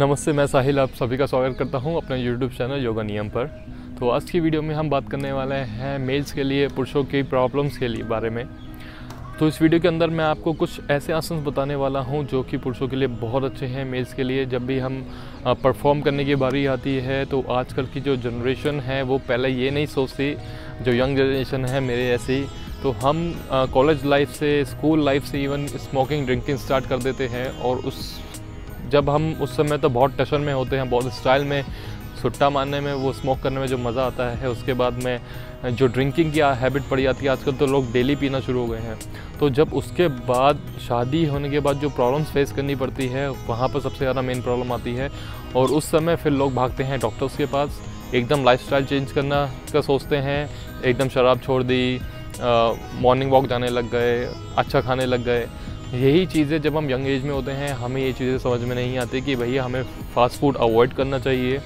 नमस्ते, मैं साहिल आप सभी का स्वागत करता हूं अपने YouTube चैनल योगा नियम पर। तो आज की वीडियो में हम बात करने वाले हैं मेल्स के लिए, पुरुषों की प्रॉब्लम्स के लिए बारे में। तो इस वीडियो के अंदर मैं आपको कुछ ऐसे आसन बताने वाला हूं जो कि पुरुषों के लिए बहुत अच्छे हैं। मेल्स के लिए जब भी हम परफॉर्म करने की बारी आती है तो आजकल की जो जनरेशन है वो पहले ये नहीं सोचती, जो यंग जनरेशन है मेरे ऐसी, तो हम कॉलेज लाइफ से, स्कूल लाइफ से इवन स्मोकिंग ड्रिंकिंग स्टार्ट कर देते हैं। और जब हम उस समय तो बहुत टशन में होते हैं, बहुत स्टाइल में, सुट्टा मारने में, वो स्मोक करने में जो मज़ा आता है, उसके बाद में जो ड्रिंकिंग की हैबिट पड़ी जाती है, आजकल तो लोग डेली पीना शुरू हो गए हैं। तो जब उसके बाद शादी होने के बाद जो प्रॉब्लम्स फेस करनी पड़ती है, वहाँ पर सबसे ज़्यादा मेन प्रॉब्लम आती है। और उस समय फिर लोग भागते हैं डॉक्टर्स के पास, एकदम लाइफस्टाइल चेंज करना का सोचते हैं, एकदम शराब छोड़ दी, मॉर्निंग वॉक जाने लग गए, अच्छा खाने लग गए। यही चीज़ें जब हम यंग एज में होते हैं, हमें ये चीज़ें समझ में नहीं आती कि भैया हमें फ़ास्ट फूड अवॉइड करना चाहिए,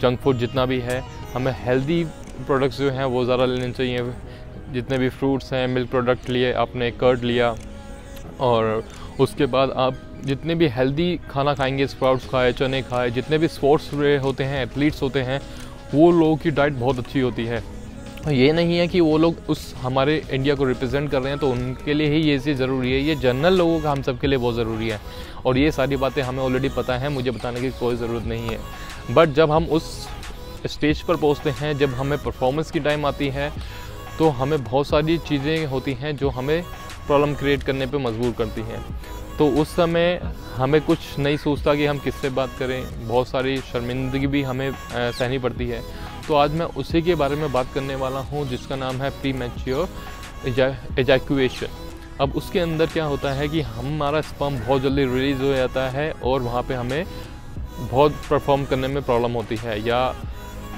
जंक फूड जितना भी है, हमें हेल्दी प्रोडक्ट्स जो हैं वो ज़्यादा लेने चाहिए। जितने भी फ्रूट्स हैं, मिल्क प्रोडक्ट लिए आपने, कर्ड लिया, और उसके बाद आप जितने भी हेल्दी खाना खाएंगे, स्प्राउट्स खाए, चने खाए, जितने भी स्पोर्ट्स होते हैं, एथलीट्स होते हैं, वो लोगों की डाइट बहुत अच्छी होती है। ये नहीं है कि वो लोग उस हमारे इंडिया को रिप्रेजेंट कर रहे हैं तो उनके लिए ही ये चीज़ ज़रूरी है, ये जनरल लोगों का हम सब के लिए बहुत ज़रूरी है। और ये सारी बातें हमें ऑलरेडी पता है, मुझे बताने की कोई ज़रूरत नहीं है। बट जब हम उस स्टेज पर पहुंचते हैं, जब हमें परफॉर्मेंस की टाइम आती है, तो हमें बहुत सारी चीज़ें होती हैं जो हमें प्रॉब्लम क्रिएट करने पे मजबूर करती हैं। तो उस समय हमें कुछ नहीं सोचता कि हम किससे बात करें, बहुत सारी शर्मिंदगी भी हमें सहनी पड़ती है। तो आज मैं उसी के बारे में बात करने वाला हूं जिसका नाम है प्रीमैच्योर एजैक्यूएशन। अब उसके अंदर क्या होता है कि हमारा स्पर्म बहुत जल्दी रिलीज़ हो जाता है और वहाँ पे हमें बहुत परफॉर्म करने में प्रॉब्लम होती है, या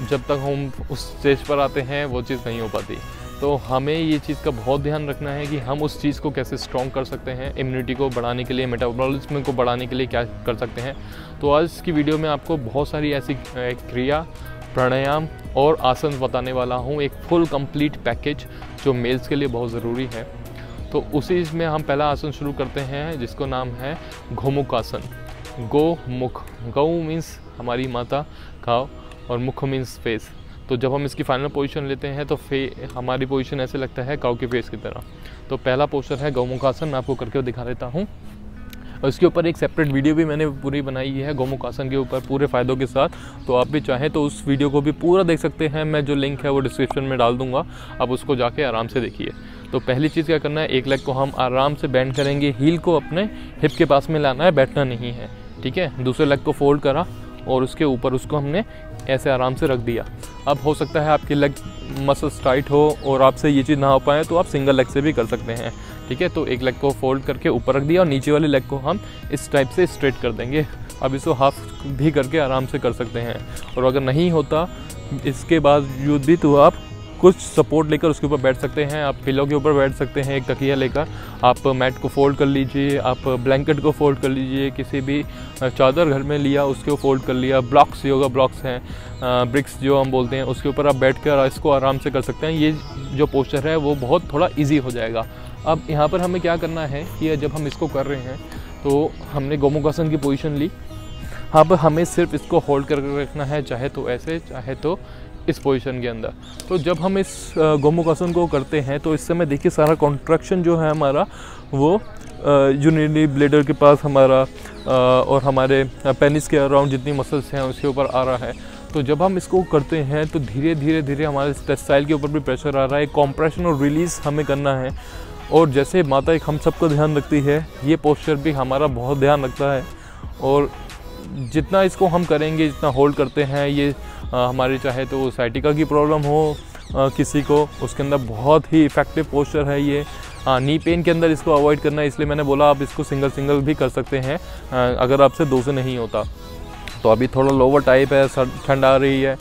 जब तक हम उस स्टेज पर आते हैं वो चीज़ नहीं हो पाती। तो हमें ये चीज़ का बहुत ध्यान रखना है कि हम उस चीज़ को कैसे स्ट्रॉन्ग कर सकते हैं, इम्यूनिटी को बढ़ाने के लिए, मेटाबॉलिज्म को बढ़ाने के लिए क्या कर सकते हैं। तो आज की वीडियो में आपको बहुत सारी ऐसी क्रिया, प्राणायाम और आसन बताने वाला हूँ, एक फुल कंप्लीट पैकेज जो मेल्स के लिए बहुत ज़रूरी है। तो उसी में हम पहला आसन शुरू करते हैं जिसको नाम है गोमुख आसन। गोमुख, गौ मीन्स हमारी माता, काव, और मुख मीन्स फेस। तो जब हम इसकी फाइनल पोजीशन लेते हैं तो हमारी पोजीशन ऐसे लगता है काव के फेस की तरह। तो पहला पोस्चर है गोमुख आसन, मैं आपको करके दिखा देता हूँ। और इसके ऊपर एक सेपरेट वीडियो भी मैंने पूरी बनाई है गोमुख आसन के ऊपर पूरे फ़ायदों के साथ। तो आप भी चाहें तो उस वीडियो को भी पूरा देख सकते हैं, मैं जो लिंक है वो डिस्क्रिप्शन में डाल दूंगा, आप उसको जाके आराम से देखिए। तो पहली चीज़ क्या करना है, एक लेग को हम आराम से बेंड करेंगे, हील को अपने हिप के पास में लाना है, बैठना नहीं है, ठीक है। दूसरे लेग को फोल्ड करा और उसके ऊपर उसको हमने ऐसे आराम से रख दिया। अब हो सकता है आपकी लेग मसल्स टाइट हो और आपसे ये चीज़ ना हो पाए तो आप सिंगल लेग से भी कर सकते हैं, ठीक है। तो एक लेग को फोल्ड करके ऊपर रख दिया और नीचे वाले लेग को हम इस टाइप से स्ट्रेट कर देंगे। अब इसको हाफ भी करके आराम से कर सकते हैं। और अगर नहीं होता इसके बावजूद भी तो आप कुछ सपोर्ट लेकर उसके ऊपर बैठ सकते हैं। आप पिलो के ऊपर बैठ सकते हैं, एक तकिया लेकर, आप मैट को फोल्ड कर लीजिए, आप ब्लैंकेट को फोल्ड कर लीजिए, किसी भी चादर घर में लिया उसको फोल्ड कर लिया, ब्लॉक्स, योगा ब्लॉक्स हैं, ब्रिक्स जो हम बोलते हैं, उसके ऊपर आप बैठकर इसको आराम से कर सकते हैं। ये जो पोस्चर है वो बहुत थोड़ा ईजी हो जाएगा। अब यहाँ पर हमें क्या करना है कि जब हम इसको कर रहे हैं तो हमने गोमुख आसन की पोजीशन ली, अब हमें सिर्फ इसको होल्ड करके रखना है, चाहे तो ऐसे, चाहे तो इस पोजीशन के अंदर। तो जब हम इस गोमुख आसन को करते हैं तो इस समय देखिए सारा कॉन्ट्रैक्शन जो है हमारा वो यूरिनरी ब्लैडर के पास हमारा और हमारे पेनिस के अराउंड जितनी मसल्स हैं उसके ऊपर आ रहा है। तो जब हम इसको करते हैं तो धीरे धीरे धीरे हमारे टेस्टाइल के ऊपर भी प्रेशर आ रहा है, कॉम्प्रेशन और रिलीज़ हमें करना है। और जैसे माता एक हम सबको ध्यान रखती है, ये पोस्चर भी हमारा बहुत ध्यान रखता है। और जितना इसको हम करेंगे, जितना होल्ड करते हैं, ये हमारे चाहे तो साइटिका की प्रॉब्लम हो किसी को, उसके अंदर बहुत ही इफ़ेक्टिव पोस्चर है ये। नी पेन के अंदर इसको अवॉइड करना है, इसलिए मैंने बोला आप इसको सिंगल भी कर सकते हैं अगर आपसे 2 से नहीं होता। तो अभी थोड़ा लोअर टाइप है, ठंड आ रही है,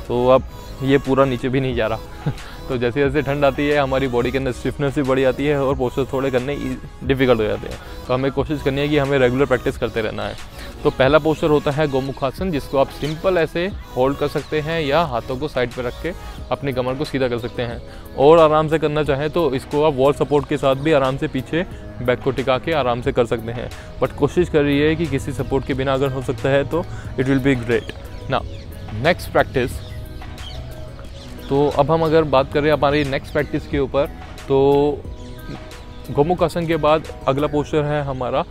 तो अब ये पूरा नीचे भी नहीं जा रहा तो जैसे जैसे ठंड आती है हमारी बॉडी के अंदर स्टिफनेस भी बढ़ जाती है और पोस्चर थोड़े करने डिफ़िकल्ट हो जाते हैं। तो हमें कोशिश करनी है कि हमें रेगुलर प्रैक्टिस करते रहना है। तो पहला पोस्चर होता है गोमुख आसन, जिसको आप सिंपल ऐसे होल्ड कर सकते हैं या हाथों को साइड पर रख के अपनी कमर को सीधा कर सकते हैं। और आराम से करना चाहें तो इसको आप वॉल सपोर्ट के साथ भी आराम से पीछे बैक को टिका के आराम से कर सकते हैं। बट कोशिश करिए कि किसी सपोर्ट के बिना अगर हो सकता है तो it will be great. Now next practice, तो अब हम अगर बात करें हमारी नेक्स्ट प्रैक्टिस के ऊपर, तो गोमुख आसन के बाद अगला पोस्चर है हमारा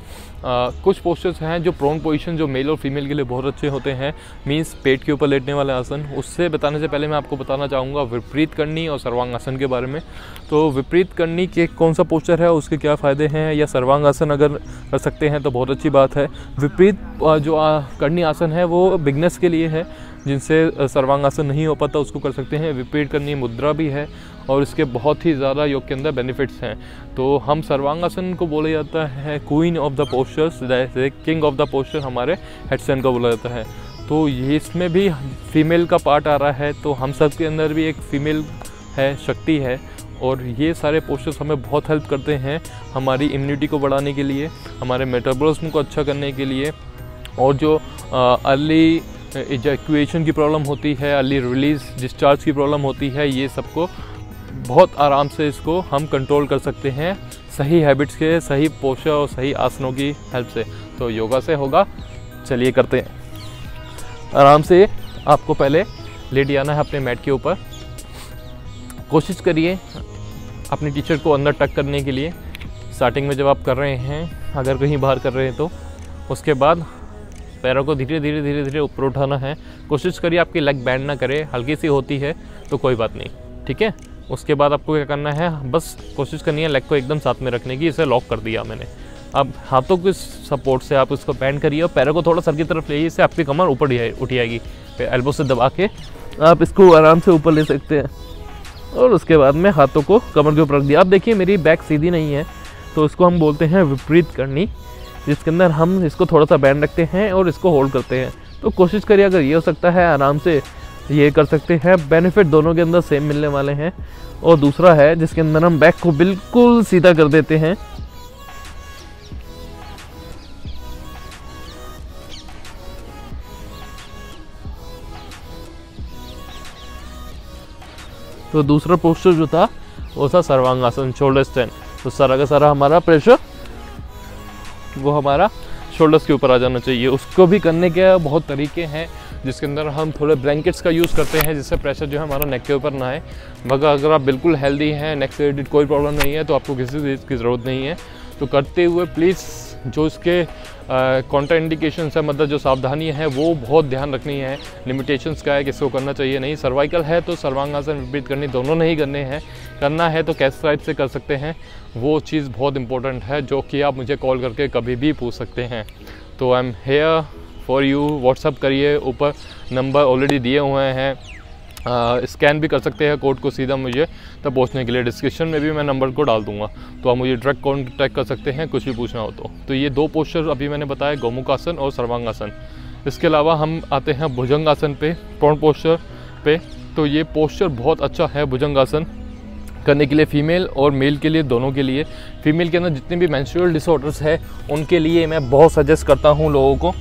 कुछ पोस्चर्स हैं जो प्रोन पोजीशन, जो मेल और फीमेल के लिए बहुत अच्छे होते हैं, मींस पेट के ऊपर लेटने वाले आसन। उससे बताने से पहले मैं आपको बताना चाहूँगा विपरीत करनी और सर्वांगासन के बारे में। तो विपरीत करनी के कौन सा पोस्चर है, उसके क्या फ़ायदे हैं, या सर्वांगासन अगर कर सकते हैं तो बहुत अच्छी बात है। विपरीत जो करनी आसन है वो बिगनर्स के लिए है, जिनसे सर्वांगासन नहीं हो पाता उसको कर सकते हैं। विपरीत करनी मुद्रा भी है और इसके बहुत ही ज़्यादा योग के अंदर बेनिफिट्स हैं। तो हम सर्वांगासन को बोला जाता है क्वीन ऑफ द पोस्चर्स, जैसे किंग ऑफ द पोस्चर हमारे हेडस्टैंड को बोला जाता है। तो ये इसमें भी फीमेल का पार्ट आ रहा है, तो हम सब के अंदर भी एक फीमेल है, शक्ति है, और ये सारे पोस्चर्स हमें बहुत हेल्प करते हैं हमारी इम्यूनिटी को बढ़ाने के लिए, हमारे मेटाबॉलिज्म को अच्छा करने के लिए, और जो अर्ली इजैक्यूएशन की प्रॉब्लम होती है, अर्ली रिलीज डिस्चार्ज की प्रॉब्लम होती है, ये सबको बहुत आराम से इसको हम कंट्रोल कर सकते हैं सही हैबिट्स के, सही पोस्चर और सही आसनों की हेल्प से। तो योगा से होगा, चलिए करते हैं। आराम से आपको पहले लेट जाना है अपने मैट के ऊपर। कोशिश करिए अपनी टी शर्ट को अंदर टक करने के लिए स्टार्टिंग में जब आप कर रहे हैं, अगर कहीं बाहर कर रहे हैं तो। उसके बाद पैरों को धीरे धीरे ऊपर उठाना है। कोशिश करिए आपकी लेग बैंड ना करे, हल्की सी होती है तो कोई बात नहीं, ठीक है। उसके बाद आपको क्या करना है, बस कोशिश करनी है लेग को एकदम साथ में रखने की। इसे लॉक कर दिया मैंने। अब हाथों के सपोर्ट से आप इसको बैंड करिए और पैरों को थोड़ा सर की तरफ ले, इससे आपकी कमर ऊपर उठ जाएगी। एल्बो से दबा के आप इसको आराम से ऊपर ले सकते हैं, और उसके बाद में हाथों को कमर के ऊपर रख दिया। आप देखिए मेरी बैक सीधी नहीं है, तो इसको हम बोलते हैं विपरीत करनी, जिसके अंदर हम इसको थोड़ा सा बैंड रखते हैं और इसको होल्ड करते हैं। तो कोशिश करिए अगर ये हो सकता है आराम से ये कर सकते हैं। बेनिफिट दोनों के अंदर सेम मिलने वाले हैं। और दूसरा है जिसके अंदर हम बैक को बिल्कुल सीधा कर देते हैं। तो दूसरा पोस्चर जो था वो था सर्वांगासन, शोल्डर स्टैंड। तो सारा का सारा हमारा प्रेशर वो हमारा शोल्डर्स के ऊपर आ जाना चाहिए। उसको भी करने के बहुत तरीके हैं, जिसके अंदर हम थोड़े ब्लैंकेट्स का यूज़ करते हैं, जिससे प्रेशर जो है हमारा नेक के ऊपर ना आए। मगर अगर आप बिल्कुल हेल्दी हैं, नेक से रिलेटेड कोई प्रॉब्लम नहीं है, तो आपको किसी चीज़ की ज़रूरत नहीं है। तो करते हुए प्लीज़ जो इसके कॉन्ट्रा इंडिकेशंस है, मतलब जो सावधानी है वो बहुत ध्यान रखनी है। लिमिटेशंस क्या है, किसको करना चाहिए नहीं। सर्वाइकल है तो सर्वांगासन विपरीत करनी दोनों नहीं करने हैं। करना है तो कैस्ट साइड से कर सकते हैं, वो चीज़ बहुत इंपॉर्टेंट है, जो कि आप मुझे कॉल करके कभी भी पूछ सकते हैं। तो I am here for you. WhatsApp करिए, ऊपर नंबर ऑलरेडी दिए हुए हैं। स्कैन भी कर सकते हैं कोड को सीधा मुझे तब पहुँचने के लिए। डिस्क्रिप्शन में भी मैं नंबर को डाल दूंगा, तो आप मुझे डायरेक्ट कॉन्टैक्ट कर सकते हैं कुछ भी पूछना हो तो। ये दो पोस्चर अभी मैंने बताया, गोमुखासन और सर्वांगासन। इसके अलावा हम आते हैं भुजंगासन पे, प्रोन पोस्चर पे। तो ये पोस्चर बहुत अच्छा है भुजंगासन करने के लिए, फीमेल और मेल के लिए, दोनों के लिए। फीमेल के अंदर जितने भी मेंस्ट्रुअल डिसऑर्डर्स है उनके लिए मैं बहुत सजेस्ट करता हूँ लोगों को,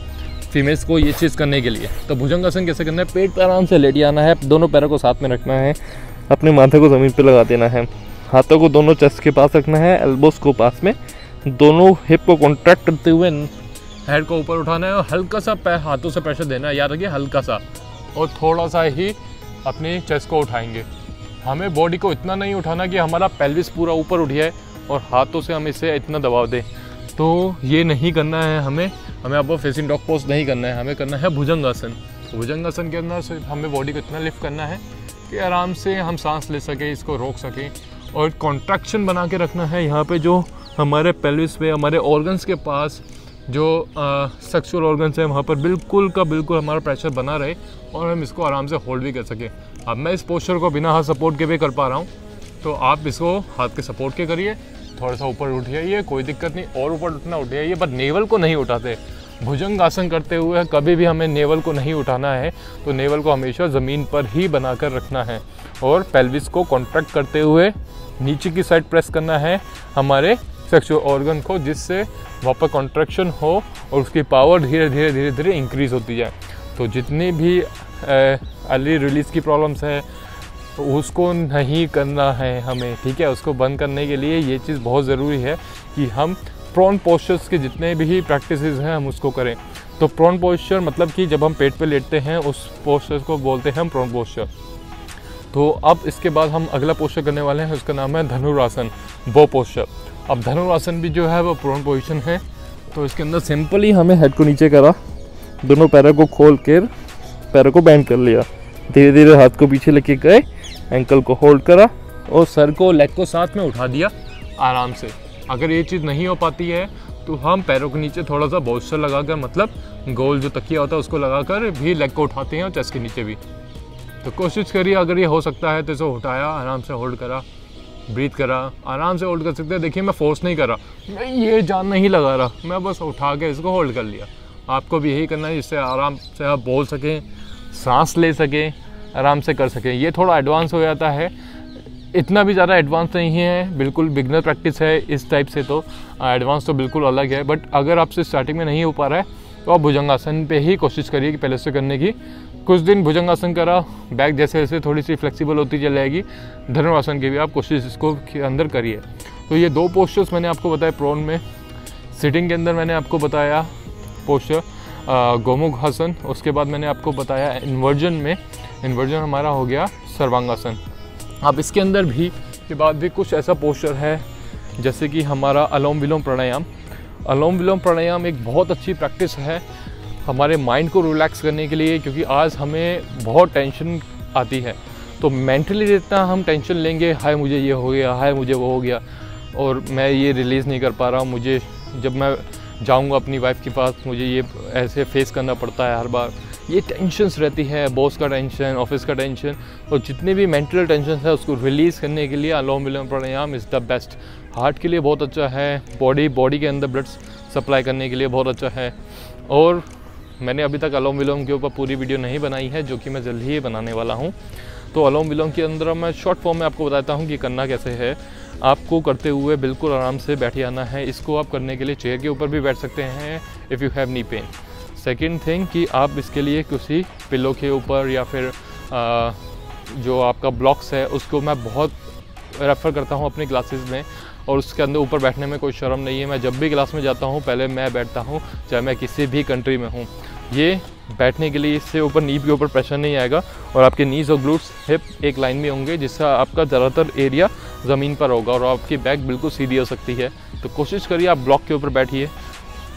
फीमेल्स को ये चीज़ करने के लिए। तो भुजंगासन कैसे करना है, पेट पर आराम से लेट जाना है, दोनों पैरों को साथ में रखना है, अपने माथे को ज़मीन पे लगा देना है, हाथों को दोनों चेस्ट के पास रखना है, एल्बोस को पास में, दोनों हिप को कॉन्ट्रैक्ट करते हुए हेड को ऊपर उठाना है और हल्का सा पैर हाथों से प्रेशर देना है, याद रखिए हल्का सा, और थोड़ा सा ही अपनी चेस्ट को उठाएंगे। हमें बॉडी को इतना नहीं उठाना कि हमारा पेल्विस पूरा ऊपर उठ जाए और हाथों से हम इसे इतना दबाव दें, तो ये नहीं करना है हमें आपको फेसिंग डॉग पोज नहीं करना है, हमें करना है भुजंगासन। भुजंगासन के अंदर सिर्फ हमें बॉडी को इतना लिफ्ट करना है कि आराम से हम सांस ले सकें, इसको रोक सकें, और कॉन्ट्रैक्शन बना के रखना है यहाँ पे, जो हमारे पेल्विस पे, हमारे ऑर्गन्स के पास जो सेक्सुअल ऑर्गन्स है वहाँ पर बिल्कुल का बिल्कुल हमारा प्रेशर बना रहे और हम इसको आराम से होल्ड भी कर सकें। अब मैं इस पोस्चर को बिना हाथ सपोर्ट के भी कर पा रहा हूँ, तो आप इसको हाथ के सपोर्ट के करिए, थोड़ा सा ऊपर उठ जाइए, कोई दिक्कत नहीं, और ऊपर उठना उठ जाइए, बट नेवल को नहीं उठाते। भुजंगासन करते हुए कभी भी हमें नेवल को नहीं उठाना है, तो नेवल को हमेशा ज़मीन पर ही बनाकर रखना है और पेल्विस को कॉन्ट्रैक्ट करते हुए नीचे की साइड प्रेस करना है हमारे सेक्सुअल ऑर्गन को, जिससे वहाँ पर कॉन्ट्रैक्शन हो और उसकी पावर धीरे धीरे इंक्रीज़ होती जाए। तो जितनी भी अर्ली रिलीज़ की प्रॉब्लम्स है, उसको नहीं करना है हमें, ठीक है। उसको बंद करने के लिए ये चीज़ बहुत ज़रूरी है कि हम प्रोन पोस्चर्स के जितने भी प्रैक्टिसेस हैं हम उसको करें। तो प्रोन पोस्चर मतलब कि जब हम पेट पे लेटते हैं उस पोस्चर को बोलते हैं हम प्रोन पोस्चर। तो अब इसके बाद हम अगला पोस्चर करने वाले हैं, उसका नाम है धनुरासन, बो पोस्चर। अब धनुरासन भी जो है वो प्रोन पोजीशन है। तो इसके अंदर सिंपली हमें हेड को नीचे करा, दोनों पैरों को खोल कर पैरों को बेंड कर लिया, धीरे धीरे हाथ को पीछे लेके गए, एंकल को होल्ड करा और सर को लेग को साथ में उठा दिया आराम से। अगर ये चीज़ नहीं हो पाती है तो हम पैरों के नीचे थोड़ा सा बोस्चर लगाकर, मतलब गोल जो तकिया होता है उसको लगाकर भी लेग को उठाते हैं और चेस्ट के नीचे भी। तो कोशिश करिए, अगर ये हो सकता है तो इसे उठाया, आराम से होल्ड करा, ब्रीथ करा, आराम से होल्ड कर सकते हैं। देखिए मैं फोर्स नहीं कर रहा, मैं ये जान नहीं लगा रहा, मैं बस उठा के इसको होल्ड कर लिया। आपको भी यही करना है जिससे आराम से आप बोल सकें, सांस ले सकें, आराम से कर सकें। ये थोड़ा एडवांस हो जाता है, इतना भी ज़्यादा एडवांस नहीं है, बिल्कुल बिगनर प्रैक्टिस है इस टाइप से। तो एडवांस तो बिल्कुल अलग है, बट अगर आपसे स्टार्टिंग में नहीं हो पा रहा है तो आप भुजंगासन पे ही कोशिश करिए कि पहले से करने की। कुछ दिन भुजंगासन करा, बैक जैसे जैसे थोड़ी सी फ्लेक्सिबल होती चली जाएगी। धनुरासन की भी आप कोशिश इसको के अंदर करिए। तो ये 2 पोस्चर्स मैंने आपको बताया प्रोन में। सिटिंग के अंदर मैंने आपको बताया पोस्चर गोमुख आसन। उसके बाद मैंने आपको बताया इन्वर्जन में, इन्वर्जन हमारा हो गया सर्वांगासन। अब इसके अंदर भी के बाद भी कुछ ऐसा पोस्चर है जैसे कि हमारा अनुलोम विलोम प्राणायाम। अनुलोम विलोम प्राणायाम एक बहुत अच्छी प्रैक्टिस है हमारे माइंड को रिलैक्स करने के लिए, क्योंकि आज हमें बहुत टेंशन आती है। तो मेंटली जितना हम टेंशन लेंगे, हाय मुझे ये हो गया, हाय मुझे वो हो गया और मैं ये रिलीज़ नहीं कर पा रहा हूँ, मुझे जब मैं जाऊँगा अपनी वाइफ के पास मुझे ये ऐसे फेस करना पड़ता है हर बार, ये टेंशन्स रहती है, बॉस का टेंशन, ऑफिस का टेंशन, और जितने भी मेंटल टेंशन है उसको रिलीज़ करने के लिए अनुलोम विलोम प्राणायाम इज़ द बेस्ट। हार्ट के लिए बहुत अच्छा है, बॉडी के अंदर ब्लड सप्लाई करने के लिए बहुत अच्छा है। और मैंने अभी तक अनुलोम विलोम के ऊपर पूरी वीडियो नहीं बनाई है, जो कि मैं जल्दी ही बनाने वाला हूँ। तो अनुलोम विलोम के अंदर मैं शॉर्ट फॉर्म में आपको बताता हूँ कि करना कैसे है। आपको करते हुए बिल्कुल आराम से बैठ जाना है। इसको आप करने के लिए चेयर के ऊपर भी बैठ सकते हैं if you have knee pain. Second thing कि आप इसके लिए किसी पिलो के ऊपर या फिर जो आपका ब्लॉक्स है उसको मैं बहुत रेफ़र करता हूँ अपनी क्लासेस में, और उसके अंदर ऊपर बैठने में कोई शर्म नहीं है। मैं जब भी क्लास में जाता हूँ पहले मैं बैठता हूँ, चाहे मैं किसी भी कंट्री में हूँ। ये बैठने के लिए इससे ऊपर नी के ऊपर प्रेशर नहीं आएगा और आपके नीज और ग्लूट्स हिप एक लाइन में होंगे, जिससे आपका ज़्यादातर एरिया ज़मीन पर होगा और आपकी बैक बिल्कुल सीधी हो सकती है। तो कोशिश करिए आप ब्लॉक के ऊपर बैठिए,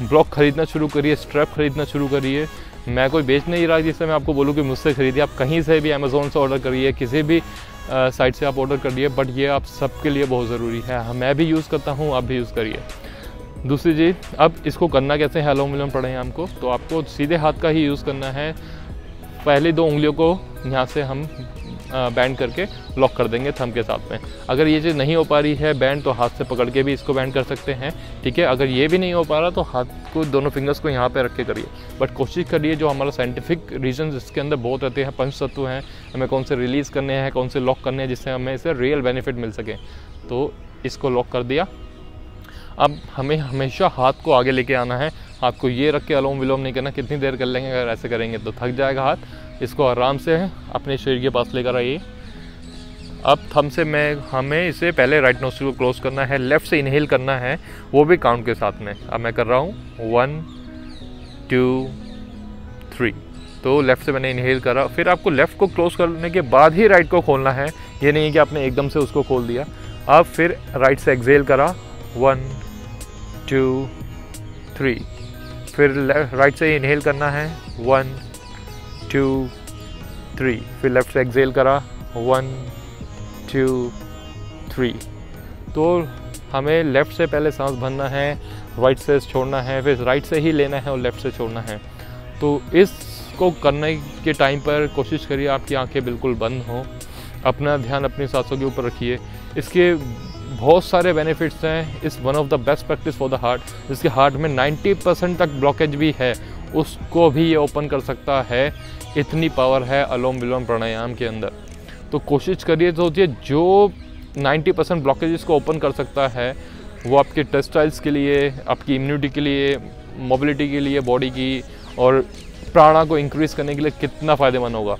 ब्लॉक खरीदना शुरू करिए, स्ट्रैप खरीदना शुरू करिए। मैं कोई बेच नहीं रहा जिससे मैं आपको बोलूँ कि मुझसे खरीदिए, आप कहीं से भी अमेज़ोन से ऑर्डर करिए, किसी भी साइट से आप ऑर्डर करिए, बट ये आप सबके लिए बहुत ज़रूरी है। मैं भी यूज़ करता हूँ, आप भी यूज़ करिए। दूसरी चीज़, अब इसको करना कैसे है अनुलोम विलोम प्राणायाम को, तो आपको सीधे हाथ का ही यूज़ करना है। पहले 2 उंगलियों को यहाँ से हम बैंड करके लॉक कर देंगे थंब के साथ में। अगर ये चीज़ नहीं हो पा रही है बैंड, तो हाथ से पकड़ के भी इसको बैंड कर सकते हैं, ठीक है। अगर ये भी नहीं हो पा रहा तो हाथ को, दोनों फिंगर्स को यहाँ पे रख के करिए। बट कोशिश करिए, जो हमारा साइंटिफिक रीजन इसके अंदर बहुत रहते हैं, 5 तत्व हैं, हमें कौन से रिलीज़ करने हैं, कौन से लॉक करने हैं, जिससे हमें इसे रियल बेनिफिट मिल सके। तो इसको लॉक कर दिया। अब हमें हमेशा हाथ को आगे लेके आना है, हाथ को ये रख के अनुलोम विलोम नहीं करना। कितनी देर कर लेंगे, अगर ऐसे करेंगे तो थक जाएगा हाथ। इसको आराम से अपने शरीर के पास लेकर आइए। अब थंब से हमें इसे पहले राइट नोस्ट्रिल को क्लोज करना है, लेफ़्ट से इनहेल करना है, वो भी काउंट के साथ में। अब मैं कर रहा हूँ 1 2 3। तो लेफ़्ट से मैंने इनहेल करा, फिर आपको लेफ़्ट को क्लोज करने के बाद ही राइट को खोलना है। ये नहीं कि आपने एकदम से उसको खोल दिया। अब फिर राइट से एक्सेल करा 1 2 3, फिर राइट से इनहेल करना है 1 2 3, फिर लेफ्ट से एक्सेल करा 1 2 3। तो हमें लेफ़्ट से पहले सांस भरना है, राइट से छोड़ना है, फिर राइट से ही लेना है और लेफ़्ट से छोड़ना है। तो इसको करने के टाइम पर कोशिश करिए आपकी आंखें बिल्कुल बंद हों, अपना ध्यान अपनी सांसों के ऊपर रखिए। इसके बहुत सारे बेनिफिट्स हैं। इस one of the best practice for the heart. जिसके हार्ट में 90% तक ब्लॉकेज भी है उसको भी ये ओपन कर सकता है, इतनी पावर है अनुलोम विलोम प्राणायाम के अंदर। तो कोशिश करिए, सोचिए जो 90% ब्लॉकेजेस को ओपन कर सकता है वो आपके टेस्टाइल्स के लिए, आपकी इम्यूनिटी के लिए, मोबिलिटी के लिए बॉडी की, और प्राणा को इंक्रीज़ करने के लिए कितना फ़ायदेमंद होगा।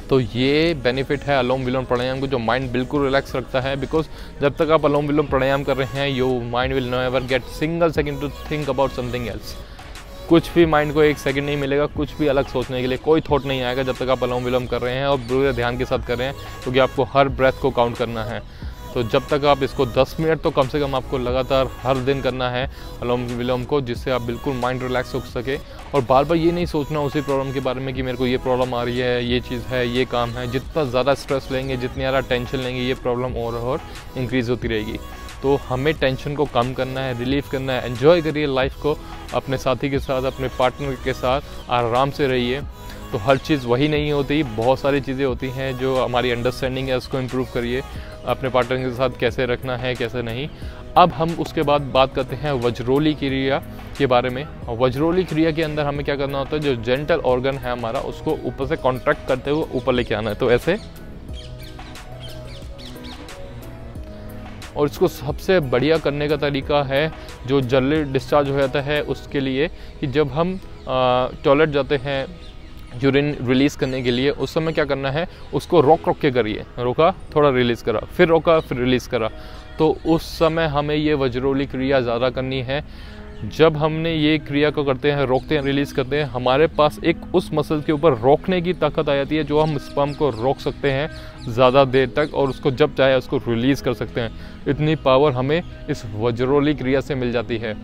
तो ये बेनिफिट है अनुलोम विलोम प्राणायाम को, जो माइंड बिल्कुल रिलैक्स रखता है। बिकॉज जब तक आप अनुलोम विलोम प्राणायाम कर रहे हैं, your mind will never get single second to think about something else. कुछ भी माइंड को एक सेकंड नहीं मिलेगा कुछ भी अलग सोचने के लिए, कोई थॉट नहीं आएगा जब तक आप अनुलोम विलोम कर रहे हैं और पूरे ध्यान के साथ कर रहे हैं, क्योंकि आपको हर ब्रेथ को काउंट करना है। तो जब तक आप इसको 10 मिनट तो कम से कम आपको लगातार हर दिन करना है अनुलोम विलोम को, जिससे आप बिल्कुल माइंड रिलैक्स हो सके। और बार बार ये नहीं सोचना उसी प्रॉब्लम के बारे में कि मेरे को ये प्रॉब्लम आ रही है, ये चीज़ है, ये काम है। जितना ज़्यादा स्ट्रेस लेंगे, जितनी ज़्यादा टेंशन लेंगे, ये प्रॉब्लम और इंक्रीज़ होती रहेगी। तो हमें टेंशन को कम करना है, रिलीफ करना है। एंजॉय करिए लाइफ को, अपने साथी के साथ, अपने पार्टनर के साथ आराम से रहिए। तो हर चीज़ वही नहीं होती, बहुत सारी चीज़ें होती हैं जो हमारी अंडरस्टैंडिंग है, उसको इम्प्रूव करिए। अपने पार्टनर के साथ कैसे रखना है, कैसे नहीं। अब हम उसके बाद बात करते हैं वज्रोली क्रिया के बारे में। वज्रोली क्रिया के अंदर हमें क्या करना होता है, जो जेंटल ऑर्गन है हमारा, उसको ऊपर से कॉन्ट्रैक्ट करते हुए ऊपर लेके आना है। तो ऐसे, और इसको सबसे बढ़िया करने का तरीका है जो जल्दी डिस्चार्ज हो जाता है उसके लिए, कि जब हम टॉयलेट जाते हैं यूरिन रिलीज़ करने के लिए, उस समय क्या करना है, उसको रोक के करिए। रोका, थोड़ा रिलीज़ करा, फिर रोका, फिर रिलीज़ करा। तो उस समय हमें ये वज्रोली क्रिया ज़्यादा करनी है। जब हमने ये क्रिया को करते हैं, रोकते हैं, रिलीज़ करते हैं, हमारे पास एक उस मसल के ऊपर रोकने की ताकत आ जाती है, जो हम स्पर्म को रोक सकते हैं ज़्यादा देर तक, और उसको जब चाहे उसको रिलीज़ कर सकते हैं। इतनी पावर हमें इस वज्रोली क्रिया से मिल जाती है।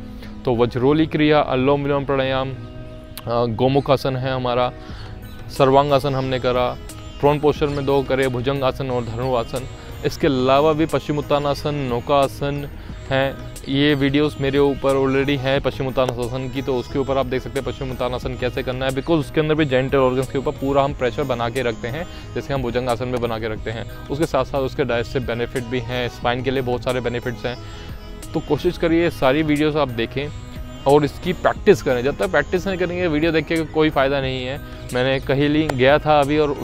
तो वज्रोली क्रिया, अनुलोम विलोम प्राणायाम, गोमुख आसन है हमारा, सर्वांगासन हमने करा, प्रोन पोस्चर में 2 करे, भुजंगासन और धनुरासन। इसके अलावा भी पश्चिमोत्तानासन, नौकासन हैं। ये वीडियोस मेरे ऊपर ऑलरेडी हैं पश्चिमोत्तानासन की, तो उसके ऊपर आप देख सकते हैं पश्चिमोत्तानासन कैसे करना है। बिकॉज उसके अंदर भी जेंटल ऑर्गन्स के ऊपर पूरा हम प्रेशर बना के रखते हैं, जैसे हम भुजंगासन में बना के रखते हैं। उसके साथ साथ उसके डाइजेस्टिव बेनिफिट भी हैं, स्पाइन के लिए बहुत सारे बेनिफिट्स हैं। तो कोशिश करिए सारी वीडियोस आप देखें और इसकी प्रैक्टिस करें। जब तक प्रैक्टिस नहीं करेंगे, वीडियो देख के कोई फ़ायदा नहीं है। मैंने कहीं गया था अभी, और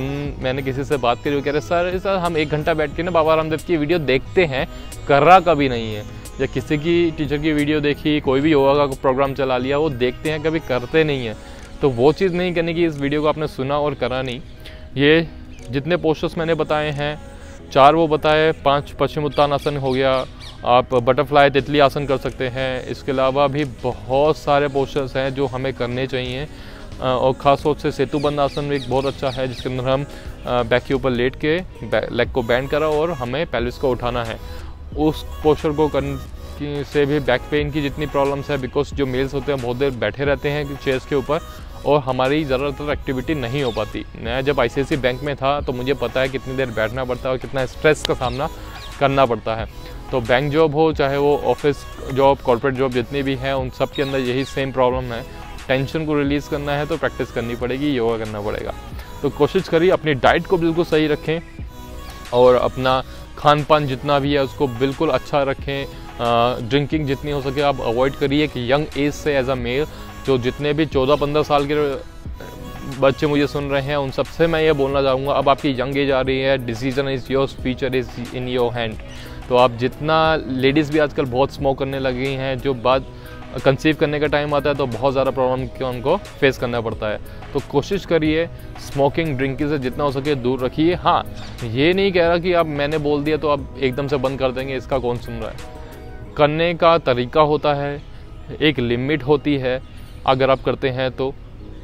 मैंने किसी से बात करी, वो कह रहे सर हम 1 घंटा बैठ के ना बाबा रामदेव की वीडियो देखते हैं, कर रहा कभी नहीं है। या किसी की टीचर की वीडियो देखी, कोई भी योगा का प्रोग्राम चला लिया, वो देखते हैं, कभी करते नहीं है। तो वो चीज़ नहीं करने की, इस वीडियो को आपने सुना और करा नहीं। ये जितने पोस्चर्स मैंने बताए हैं, 4 वो बताए, 5 पश्चिमोत्तानासन हो गया, आप बटरफ्लाई तितली आसन कर सकते हैं। इसके अलावा भी बहुत सारे पोस्चर्स हैं जो हमें करने चाहिए, और ख़ास तौर से सेतुबंद आसन भी एक बहुत अच्छा है, जिसके अंदर हम बैक के ऊपर लेट के लेग को बैंड करा और हमें पेल्विस को उठाना है। उस पोस्चर को करने से भी बैक पेन की जितनी प्रॉब्लम्स है, बिकॉज जो मेल्स होते हैं बहुत देर बैठे रहते हैं चेयर्स के ऊपर, और हमारी ज़्यादातर एक्टिविटी नहीं हो पाती। मैं जब ICICI बैंक में था तो मुझे पता है कितनी देर बैठना पड़ता है और कितना स्ट्रेस का सामना करना पड़ता है। तो बैंक जॉब हो, चाहे वो ऑफिस जॉब, कॉर्पोरेट जॉब जितनी भी है, उन सब के अंदर यही सेम प्रॉब्लम है। टेंशन को रिलीज़ करना है तो प्रैक्टिस करनी पड़ेगी, योगा करना पड़ेगा। तो कोशिश करिए अपनी डाइट को बिल्कुल सही रखें, और अपना खान पान जितना भी है उसको बिल्कुल अच्छा रखें। ड्रिंकिंग जितनी हो सके आप अवॉइड करिए। कि यंग एज से एज अ मेल, जो जितने भी 14-15 साल के बच्चे मुझे सुन रहे हैं, उन सबसे मैं ये बोलना चाहूँगा, अब आपकी यंग एज आ रही है, decision is your, future is in your hand. तो आप जितना, लेडीज़ भी आजकल बहुत स्मोक करने लगी हैं, जो बात कंसीव करने का टाइम आता है तो बहुत ज़्यादा प्रॉब्लम को उनको फेस करना पड़ता है। तो कोशिश करिए स्मोकिंग, ड्रिंकिंग से जितना हो सके दूर रखिए। हाँ, ये नहीं कह रहा कि आप मैंने बोल दिया तो आप एकदम से बंद कर देंगे, इसका कौन सुन रहा है। करने का तरीका होता है, एक लिमिट होती है, अगर आप करते हैं तो।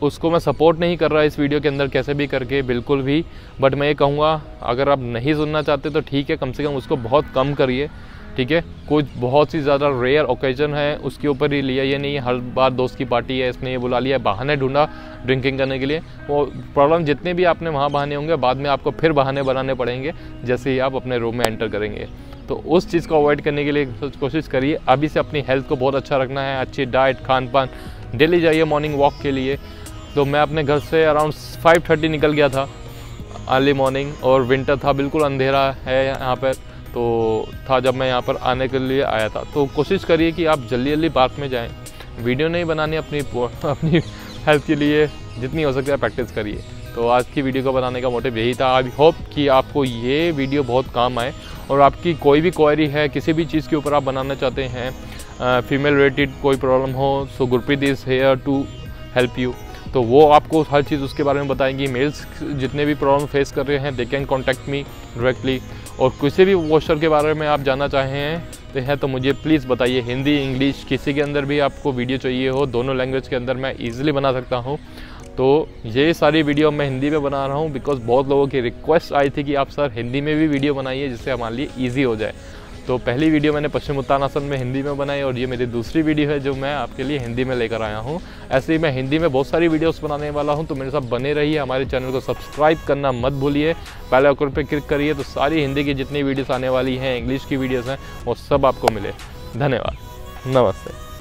उसको मैं सपोर्ट नहीं कर रहा इस वीडियो के अंदर कैसे भी करके, बिल्कुल भी। बट मैं ये कहूँगा, अगर आप नहीं सुनना चाहते तो ठीक है, कम से कम उसको बहुत कम करिए, ठीक है। कुछ बहुत सी ज़्यादा रेयर ओकेजन है उसके ऊपर ही लिया, ये नहीं हर बार दोस्त की पार्टी है इसने ये बुला लिया, बहाने ढूंढा ड्रिंकिंग करने के लिए। वो प्रॉब्लम जितने भी आपने वहाँ बहाने होंगे, बाद में आपको फिर बहाने बनाने पड़ेंगे जैसे ही आप अपने रूम में एंटर करेंगे। तो उस चीज़ को अवॉइड करने के लिए कोशिश करिए। अभी से अपनी हेल्थ को बहुत अच्छा रखना है, अच्छी डाइट, खान पान, डेली जाइए मॉर्निंग वॉक के लिए। तो मैं अपने घर से अराउंड 5:30 निकल गया था अर्ली मॉर्निंग, और विंटर था, बिल्कुल अंधेरा है यहाँ पर तो था जब मैं यहाँ पर आने के लिए आया था। तो कोशिश करिए कि आप जल्दी जल्दी पार्क में जाएं। वीडियो नहीं बनानी, अपनी हेल्थ के लिए जितनी हो सकती है प्रैक्टिस करिए। तो आज की वीडियो को बनाने का मोटिव यही था। आई होप कि आपको ये वीडियो बहुत काम आए, और आपकी कोई भी क्वेरी है किसी भी चीज़ के ऊपर आप बनाना चाहते हैं, फीमेल रिलेटेड कोई प्रॉब्लम हो, so Gurpreet is here to help you. तो वो आपको हर चीज़ उसके बारे में बताएंगी। मेल्स जितने भी प्रॉब्लम फेस कर रहे हैं they can contact me directly. और किसी भी वॉशर के बारे में आप जानना चाहें तो मुझे प्लीज़ बताइए। हिंदी इंग्लिश किसी के अंदर भी आपको वीडियो चाहिए हो, दोनों लैंग्वेज के अंदर मैं ईज़िली बना सकता हूँ। तो ये सारी वीडियो मैं हिंदी में बना रहा हूँ बिकॉज़ बहुत लोगों की रिक्वेस्ट आई थी कि आप सर हिंदी में भी वीडियो बनाइए जिससे हमारे लिए ईजी हो जाए। तो पहली वीडियो मैंने पश्चिम उत्तानासन में हिंदी में बनाई और ये मेरी दूसरी वीडियो है जो मैं आपके लिए हिंदी में लेकर आया हूँ। ऐसे ही मैं हिंदी में बहुत सारी वीडियोस बनाने वाला हूँ, तो मेरे साथ बने रहिए। हमारे चैनल को सब्सक्राइब करना मत भूलिए, बेल आइकन पे क्लिक करिए तो सारी हिंदी की जितनी वीडियोस आने वाली हैं, इंग्लिश की वीडियोस हैं, वो सब आपको मिले। धन्यवाद, नमस्ते।